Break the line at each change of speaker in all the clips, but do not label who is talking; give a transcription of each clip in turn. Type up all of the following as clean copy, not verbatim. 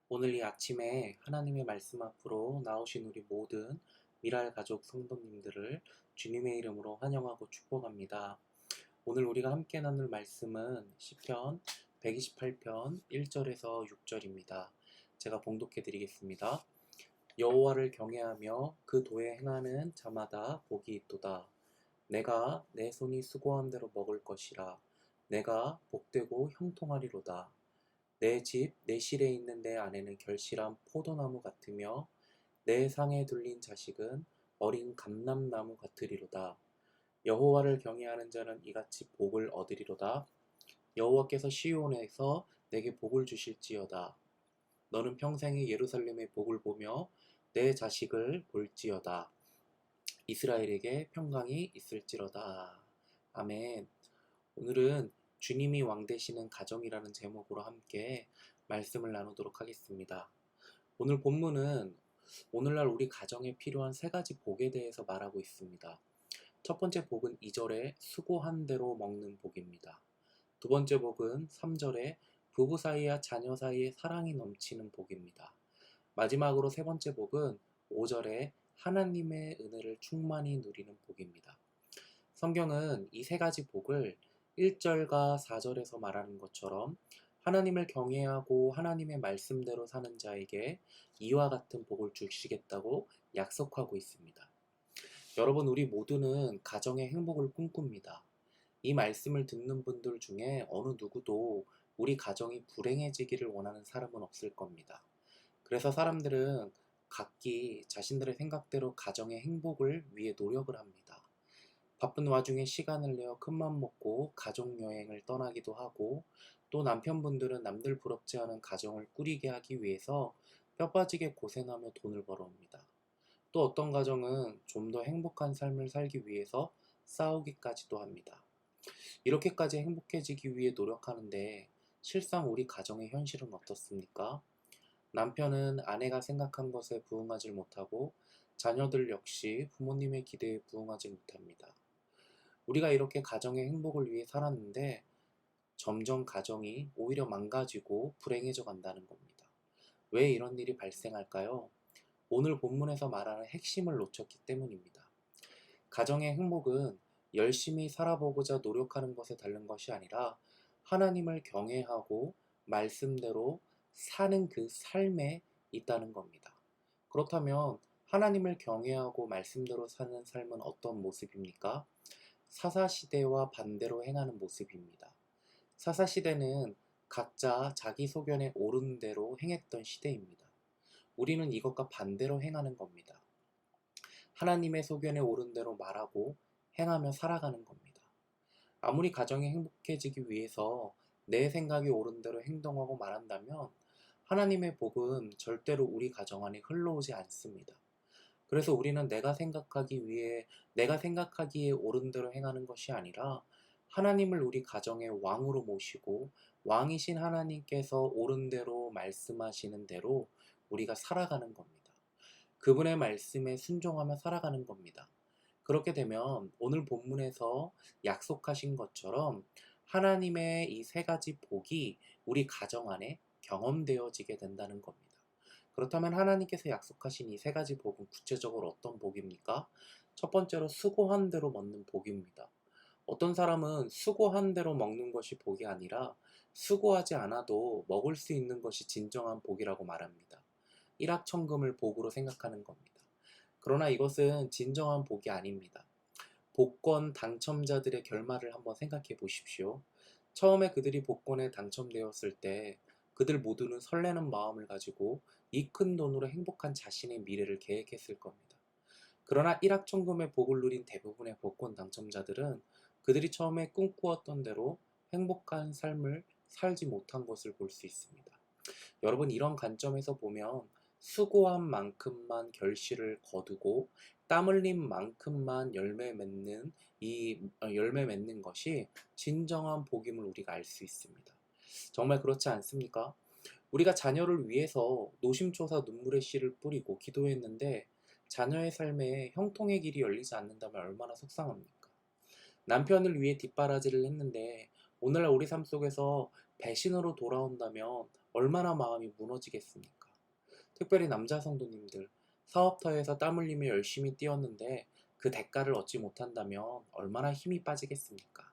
오늘 이 아침에 하나님의 말씀 앞으로 나오신 우리 모든 미랄 가족 성도님들을 주님의 이름으로 환영하고 축복합니다. 오늘 우리가 함께 나눌 말씀은 시편 128편 1절에서 6절입니다. 제가 봉독해 드리겠습니다. 여호와를 경외하며 그 도에 행하는 자마다 복이 있도다. 내가 내 손이 수고한 대로 먹을 것이라. 내가 복되고 형통하리로다. 내 집, 내 실에 있는 내 아내는 결실한 포도나무 같으며 내 상에 둘린 자식은 어린 감람나무 같으리로다. 여호와를 경외하는 자는 이같이 복을 얻으리로다. 여호와께서 시온에서 내게 복을 주실지어다. 너는 평생에 예루살렘의 복을 보며 내 자식을 볼지어다. 이스라엘에게 평강이 있을지로다. 아멘. 오늘은 주님이 왕 되시는 가정이라는 제목으로 함께 말씀을 나누도록 하겠습니다. 오늘 본문은 오늘날 우리 가정에 필요한 세 가지 복에 대해서 말하고 있습니다. 첫 번째 복은 2절에 수고한 대로 먹는 복입니다. 두 번째 복은 3절에 부부 사이와 자녀 사이에 사랑이 넘치는 복입니다. 마지막으로 세 번째 복은 5절에 하나님의 은혜를 충만히 누리는 복입니다. 성경은 이 세 가지 복을 1절과 4절에서 말하는 것처럼 하나님을 경외하고 하나님의 말씀대로 사는 자에게 이와 같은 복을 주시겠다고 약속하고 있습니다. 여러분, 우리 모두는 가정의 행복을 꿈꿉니다. 이 말씀을 듣는 분들 중에 어느 누구도 우리 가정이 불행해지기를 원하는 사람은 없을 겁니다. 그래서 사람들은 각기 자신들의 생각대로 가정의 행복을 위해 노력을 합니다. 바쁜 와중에 시간을 내어 큰맘 먹고 가족여행을 떠나기도 하고, 또 남편분들은 남들 부럽지 않은 가정을 꾸리게 하기 위해서 뼈빠지게 고생하며 돈을 벌어옵니다. 또 어떤 가정은 좀 더 행복한 삶을 살기 위해서 싸우기까지도 합니다. 이렇게까지 행복해지기 위해 노력하는데 실상 우리 가정의 현실은 어떻습니까? 남편은 아내가 생각한 것에 부응하지 못하고 자녀들 역시 부모님의 기대에 부응하지 못합니다. 우리가 이렇게 가정의 행복을 위해 살았는데 점점 가정이 오히려 망가지고 불행해져 간다는 겁니다. 왜 이런 일이 발생할까요? 오늘 본문에서 말하는 핵심을 놓쳤기 때문입니다. 가정의 행복은 열심히 살아보고자 노력하는 것에 다른 것이 아니라 하나님을 경외하고 말씀대로 사는 그 삶에 있다는 겁니다. 그렇다면 하나님을 경외하고 말씀대로 사는 삶은 어떤 모습입니까? 사사시대와 반대로 행하는 모습입니다. 사사시대는 각자 자기 소견에 옳은 대로 행했던 시대입니다. 우리는 이것과 반대로 행하는 겁니다. 하나님의 소견에 옳은 대로 말하고 행하며 살아가는 겁니다. 아무리 가정이 행복해지기 위해서 내 생각이 옳은 대로 행동하고 말한다면 하나님의 복은 절대로 우리 가정 안에 흘러오지 않습니다. 그래서 우리는 내가 생각하기에 옳은 대로 행하는 것이 아니라 하나님을 우리 가정의 왕으로 모시고 왕이신 하나님께서 옳은 대로 말씀하시는 대로 우리가 살아가는 겁니다. 그분의 말씀에 순종하며 살아가는 겁니다. 그렇게 되면 오늘 본문에서 약속하신 것처럼 하나님의 이 세 가지 복이 우리 가정 안에 경험되어지게 된다는 겁니다. 그렇다면 하나님께서 약속하신 이 세 가지 복은 구체적으로 어떤 복입니까? 첫 번째로 수고한 대로 먹는 복입니다. 어떤 사람은 수고한 대로 먹는 것이 복이 아니라 수고하지 않아도 먹을 수 있는 것이 진정한 복이라고 말합니다. 일확천금을 복으로 생각하는 겁니다. 그러나 이것은 진정한 복이 아닙니다. 복권 당첨자들의 결말을 한번 생각해 보십시오. 처음에 그들이 복권에 당첨되었을 때 그들 모두는 설레는 마음을 가지고 이 큰 돈으로 행복한 자신의 미래를 계획했을 겁니다. 그러나 일확천금의 복을 누린 대부분의 복권 당첨자들은 그들이 처음에 꿈꾸었던 대로 행복한 삶을 살지 못한 것을 볼 수 있습니다. 여러분, 이런 관점에서 보면 수고한 만큼만 결실을 거두고 땀 흘린 만큼만 열매 맺는 것이 진정한 복임을 우리가 알 수 있습니다. 정말 그렇지 않습니까? 우리가 자녀를 위해서 노심초사 눈물의 씨를 뿌리고 기도했는데 자녀의 삶에 형통의 길이 열리지 않는다면 얼마나 속상합니까? 남편을 위해 뒷바라지를 했는데 오늘날 우리 삶 속에서 배신으로 돌아온다면 얼마나 마음이 무너지겠습니까? 특별히 남자 성도님들, 사업터에서 땀 흘리며 열심히 뛰었는데 그 대가를 얻지 못한다면 얼마나 힘이 빠지겠습니까?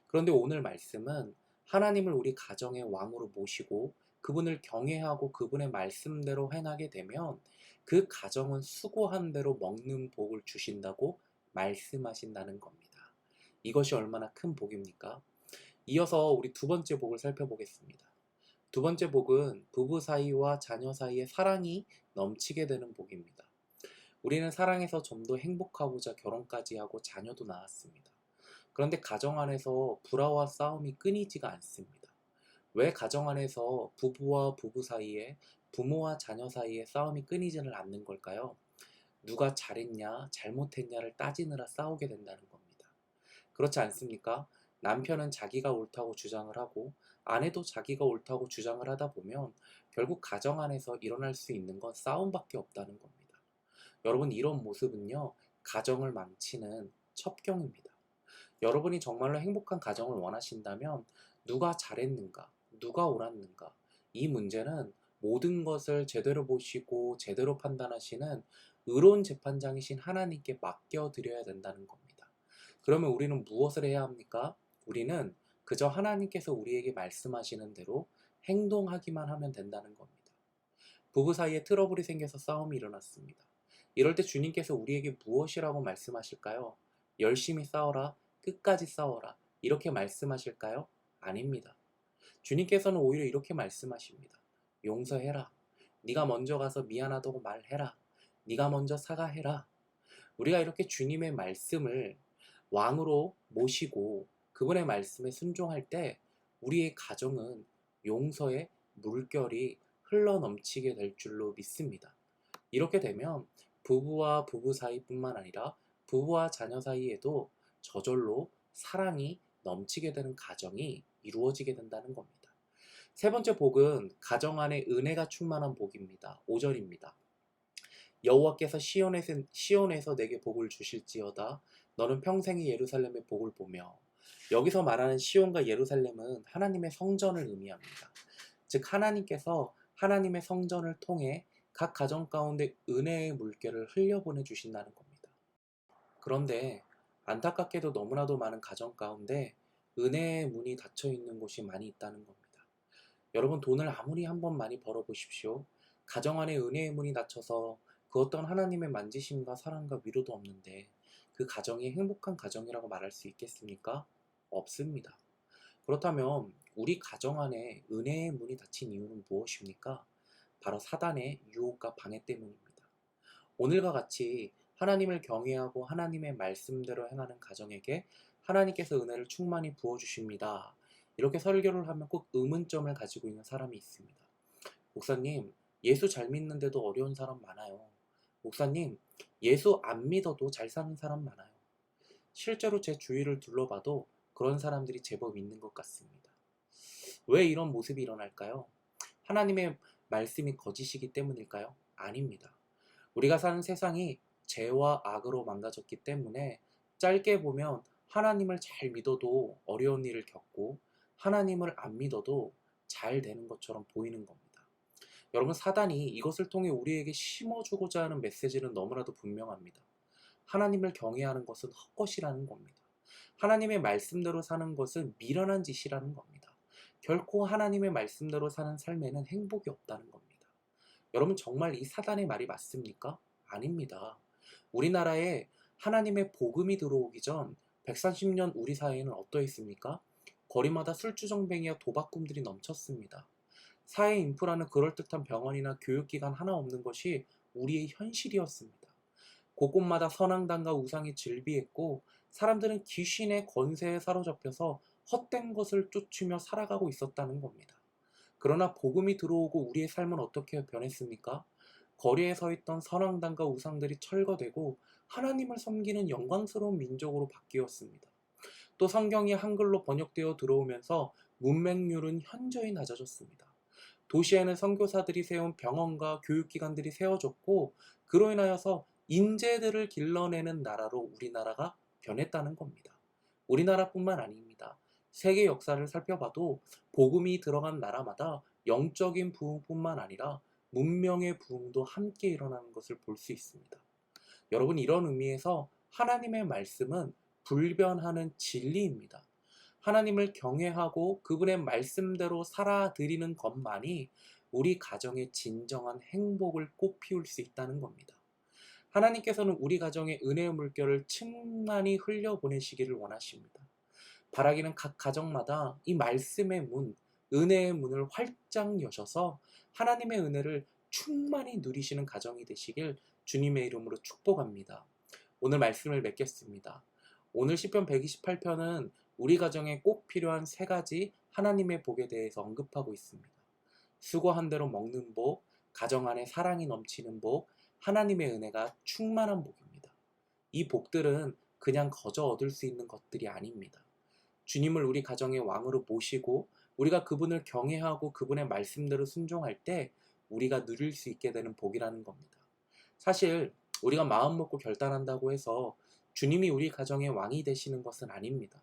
그런데 오늘 말씀은 하나님을 우리 가정의 왕으로 모시고 그분을 경외하고 그분의 말씀대로 행하게 되면 그 가정은 수고한 대로 먹는 복을 주신다고 말씀하신다는 겁니다. 이것이 얼마나 큰 복입니까? 이어서 우리 두 번째 복을 살펴보겠습니다. 두 번째 복은 부부 사이와 자녀 사이의 사랑이 넘치게 되는 복입니다. 우리는 사랑해서 좀 더 행복하고자 결혼까지 하고 자녀도 낳았습니다. 그런데 가정 안에서 불화와 싸움이 끊이지가 않습니다. 왜 가정 안에서 부부와 부부 사이에, 부모와 자녀 사이에 싸움이 끊이지는 않는 걸까요? 누가 잘했냐, 잘못했냐를 따지느라 싸우게 된다는 겁니다. 그렇지 않습니까? 남편은 자기가 옳다고 주장을 하고 아내도 자기가 옳다고 주장을 하다 보면 결국 가정 안에서 일어날 수 있는 건 싸움밖에 없다는 겁니다. 여러분, 이런 모습은요, 가정을 망치는 첩경입니다. 여러분이 정말로 행복한 가정을 원하신다면 누가 잘했는가, 누가 옳았는가, 이 문제는 모든 것을 제대로 보시고 제대로 판단하시는 의로운 재판장이신 하나님께 맡겨드려야 된다는 겁니다. 그러면 우리는 무엇을 해야 합니까? 우리는 그저 하나님께서 우리에게 말씀하시는 대로 행동하기만 하면 된다는 겁니다. 부부 사이에 트러블이 생겨서 싸움이 일어났습니다. 이럴 때 주님께서 우리에게 무엇이라고 말씀하실까요? 열심히 싸워라, 끝까지 싸워라, 이렇게 말씀하실까요? 아닙니다. 주님께서는 오히려 이렇게 말씀하십니다. 용서해라. 네가 먼저 가서 미안하다고 말해라. 네가 먼저 사과해라. 우리가 이렇게 주님의 말씀을 왕으로 모시고 그분의 말씀에 순종할 때 우리의 가정은 용서의 물결이 흘러넘치게 될 줄로 믿습니다. 이렇게 되면 부부와 부부 사이뿐만 아니라 부부와 자녀 사이에도 저절로 사랑이 넘치게 되는 가정이 이루어지게 된다는 겁니다. 세 번째 복은 가정 안에 은혜가 충만한 복입니다. 5절입니다. 여호와께서 시온에서 내게 복을 주실지어다. 너는 평생이 예루살렘의 복을 보며. 여기서 말하는 시온과 예루살렘은 하나님의 성전을 의미합니다. 즉 하나님께서 하나님의 성전을 통해 각 가정 가운데 은혜의 물결을 흘려보내 주신다는 겁니다. 그런데 안타깝게도 너무나도 많은 가정 가운데 은혜의 문이 닫혀 있는 곳이 많이 있다는 겁니다. 여러분, 돈을 아무리 한번 많이 벌어보십시오. 가정 안에 은혜의 문이 닫혀서 그 어떤 하나님의 만지심과 사랑과 위로도 없는데 그 가정이 행복한 가정이라고 말할 수 있겠습니까? 없습니다. 그렇다면 우리 가정 안에 은혜의 문이 닫힌 이유는 무엇입니까? 바로 사단의 유혹과 방해 때문입니다. 오늘과 같이 하나님을 경외하고 하나님의 말씀대로 행하는 가정에게 하나님께서 은혜를 충만히 부어주십니다. 이렇게 설교를 하면 꼭 의문점을 가지고 있는 사람이 있습니다. 목사님, 예수 잘 믿는데도 어려운 사람 많아요. 목사님, 예수 안 믿어도 잘 사는 사람 많아요. 실제로 제 주위를 둘러봐도 그런 사람들이 제법 있는 것 같습니다. 왜 이런 모습이 일어날까요? 하나님의 말씀이 거짓이기 때문일까요? 아닙니다. 우리가 사는 세상이 죄와 악으로 망가졌기 때문에 짧게 보면 하나님을 잘 믿어도 어려운 일을 겪고 하나님을 안 믿어도 잘 되는 것처럼 보이는 겁니다. 여러분, 사단이 이것을 통해 우리에게 심어주고자 하는 메시지는 너무나도 분명합니다. 하나님을 경외하는 것은 헛것이라는 겁니다. 하나님의 말씀대로 사는 것은 미련한 짓이라는 겁니다. 결코 하나님의 말씀대로 사는 삶에는 행복이 없다는 겁니다. 여러분, 정말 이 사단의 말이 맞습니까? 아닙니다. 우리나라에 하나님의 복음이 들어오기 전 130년 우리 사회는 어떠했습니까? 거리마다 술주정뱅이와 도박꾼들이 넘쳤습니다. 사회 인프라는 그럴듯한 병원이나 교육기관 하나 없는 것이 우리의 현실이었습니다. 곳곳마다 선앙당과 우상이 즐비했고 사람들은 귀신의 권세에 사로잡혀서 헛된 것을 쫓으며 살아가고 있었다는 겁니다. 그러나 복음이 들어오고 우리의 삶은 어떻게 변했습니까? 거리에 서 있던 선왕당과 우상들이 철거되고 하나님을 섬기는 영광스러운 민족으로 바뀌었습니다. 또 성경이 한글로 번역되어 들어오면서 문맹률은 현저히 낮아졌습니다. 도시에는 선교사들이 세운 병원과 교육기관들이 세워졌고 그로 인하여서 인재들을 길러내는 나라로 우리나라가 변했다는 겁니다. 우리나라뿐만 아닙니다. 세계 역사를 살펴봐도 복음이 들어간 나라마다 영적인 부흥뿐만 아니라 문명의 부흥도 함께 일어나는 것을 볼 수 있습니다. 여러분, 이런 의미에서 하나님의 말씀은 불변하는 진리입니다. 하나님을 경외하고 그분의 말씀대로 살아드리는 것만이 우리 가정의 진정한 행복을 꽃피울 수 있다는 겁니다. 하나님께서는 우리 가정에 은혜의 물결을 충만히 흘려보내시기를 원하십니다. 바라기는 각 가정마다 이 말씀의 문, 은혜의 문을 활짝 여셔서 하나님의 은혜를 충만히 누리시는 가정이 되시길 주님의 이름으로 축복합니다. 오늘 말씀을 맺겠습니다. 오늘 시편 128편은 우리 가정에 꼭 필요한 세 가지 하나님의 복에 대해서 언급하고 있습니다. 수고한 대로 먹는 복, 가정 안에 사랑이 넘치는 복, 하나님의 은혜가 충만한 복입니다. 이 복들은 그냥 거저 얻을 수 있는 것들이 아닙니다. 주님을 우리 가정의 왕으로 모시고 우리가 그분을 경외하고 그분의 말씀대로 순종할 때 우리가 누릴 수 있게 되는 복이라는 겁니다. 사실 우리가 마음 먹고 결단한다고 해서 주님이 우리 가정의 왕이 되시는 것은 아닙니다.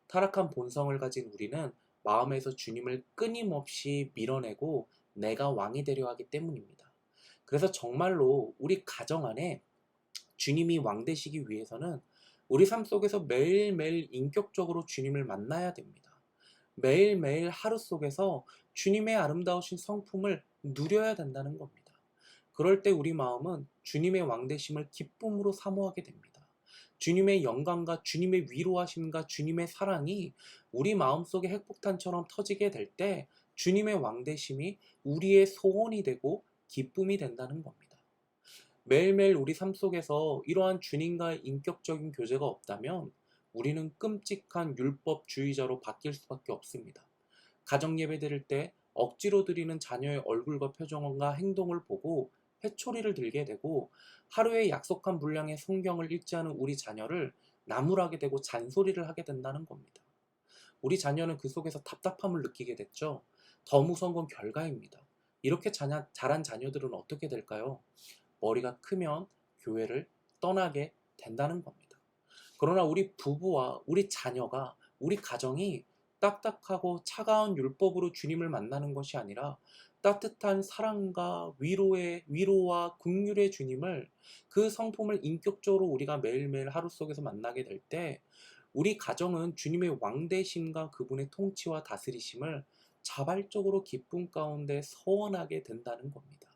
타락한 본성을 가진 우리는 마음에서 주님을 끊임없이 밀어내고 내가 왕이 되려 하기 때문입니다. 그래서 정말로 우리 가정 안에 주님이 왕 되시기 위해서는 우리 삶 속에서 매일매일 인격적으로 주님을 만나야 됩니다. 매일매일 하루 속에서 주님의 아름다우신 성품을 누려야 된다는 겁니다. 그럴 때 우리 마음은 주님의 왕 되심을 기쁨으로 사모하게 됩니다. 주님의 영광과 주님의 위로하심과 주님의 사랑이 우리 마음속에 핵폭탄처럼 터지게 될 때 주님의 왕 되심이 우리의 소원이 되고 기쁨이 된다는 겁니다. 매일매일 우리 삶 속에서 이러한 주님과의 인격적인 교제가 없다면 우리는 끔찍한 율법주의자로 바뀔 수밖에 없습니다. 가정 예배 드릴 때 억지로 드리는 자녀의 얼굴과 표정과 행동을 보고 회초리를 들게 되고 하루에 약속한 분량의 성경을 읽지 않은 우리 자녀를 나무라게 되고 잔소리를 하게 된다는 겁니다. 우리 자녀는 그 속에서 답답함을 느끼게 됐죠. 더 무서운 건 결과입니다. 이렇게 자란 자녀들은 어떻게 될까요? 머리가 크면 교회를 떠나게 된다는 겁니다. 그러나 우리 부부와 우리 자녀가, 우리 가정이 딱딱하고 차가운 율법으로 주님을 만나는 것이 아니라 따뜻한 사랑과 위로와 긍휼의 주님을, 그 성품을 인격적으로 우리가 매일매일 하루 속에서 만나게 될 때 우리 가정은 주님의 왕되심과 그분의 통치와 다스리심을 자발적으로 기쁨 가운데 서원하게 된다는 겁니다.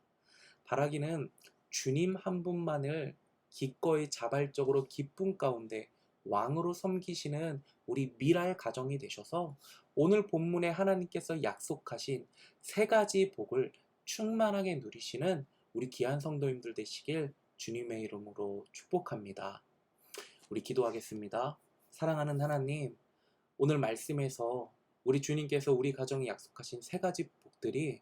바라기는 주님 한 분만을 기꺼이 자발적으로 기쁨 가운데 왕으로 섬기시는 우리 미랄 가정이 되셔서 오늘 본문에 하나님께서 약속하신 세 가지 복을 충만하게 누리시는 우리 귀한 성도님들 되시길 주님의 이름으로 축복합니다. 우리 기도하겠습니다. 사랑하는 하나님, 오늘 말씀에서 우리 주님께서 우리 가정에 약속하신 세 가지 복들이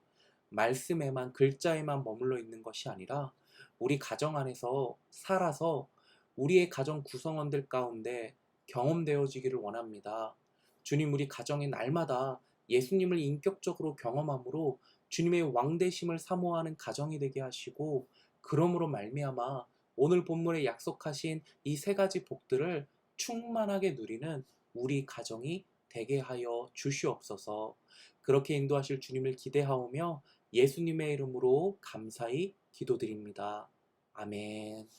말씀에만, 글자에만 머물러 있는 것이 아니라 우리 가정 안에서 살아서 우리의 가정 구성원들 가운데 경험되어지기를 원합니다. 주님, 우리 가정의 날마다 예수님을 인격적으로 경험함으로 주님의 왕되심을 사모하는 가정이 되게 하시고, 그러므로 말미암아 오늘 본문에 약속하신 이 세 가지 복들을 충만하게 누리는 우리 가정이 되게 하여 주시옵소서. 그렇게 인도하실 주님을 기대하오며 예수님의 이름으로 감사히 기도드립니다. 아멘.